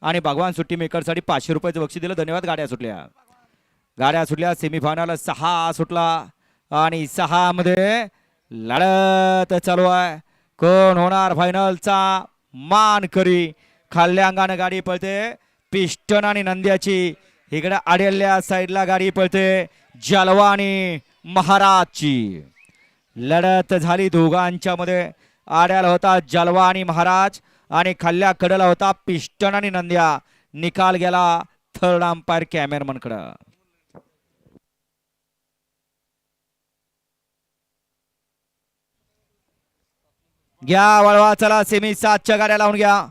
आणि भगवान सुट्टी मेकरसाठी 500 रुपयाचं बक्षीस दिलं. धन्यवाद. गाड्या सुटल्या. सेमीफायनल 6 सुटला आणि 6 मध्ये लढत चालू आहे. कोण होणार फायनलचा मानकरी? खाल्ल्या अंगाने गाडी पळते पिस्टन आणि नंद्याची. इकडे आडेल्या साईडला गाडी पळते जलवा आणि महाराजची. लढत झाली दोघांच्या मध्ये. आड्याला होता जलवा आणि महाराज आणि खाल्ल्या कडेला होता पिस्टन आणि नंद्या. निकाल गेला थर्ड अंपायर कॅमेरामन कडे. घ्या वळवा. चला सेमी 7च्या गाड्या लावून घ्या.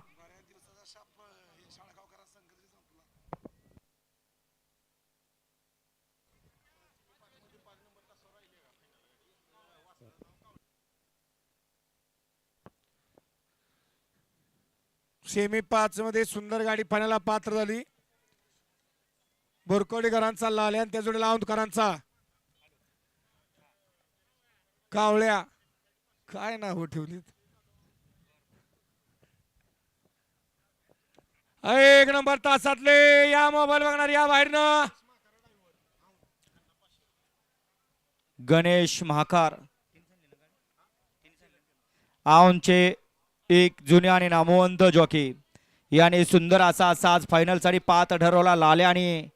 सेमी 5 मध्ये सुंदर गाडी पाण्याला पात्र झाली. बोरकोडीकरांचा लाल्या आणि त्या जोडी लावूनकरांचा कावळ्या. काय नाव ठेवली. 1 नंबर तासातले या मोबाईल बघणार या बाहेरनं. गणेश महाकार आऊनचे एक जुने आणि नामवंत जॉकी याने सुंदर असा साज फायनल साठी पात्र ठरवला. लाल्या आणि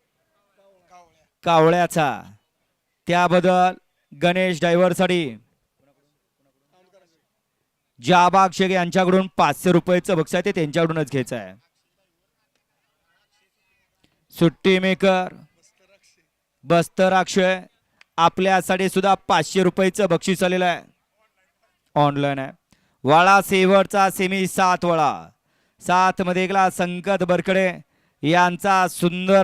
कावळ्याचा. त्याबद्दल गणेश ड्रायव्हर साठी जाबाग शेख यांच्याकडून 500 रुपयाचं बक्षीस आहे ते त्यांच्याकडूनच घ्यायचं आहे. सुट्टी मेकर बस्तर अक्षय आपल्यासाठी सुद्धा 500 रुपयाचं बक्षीस आलेलं आहे. ऑनलाईन आहे. वाळा सेवरचा सेमी 7 वळा 7 मध्ये गेला संकत बरकडे यांचा सुंदर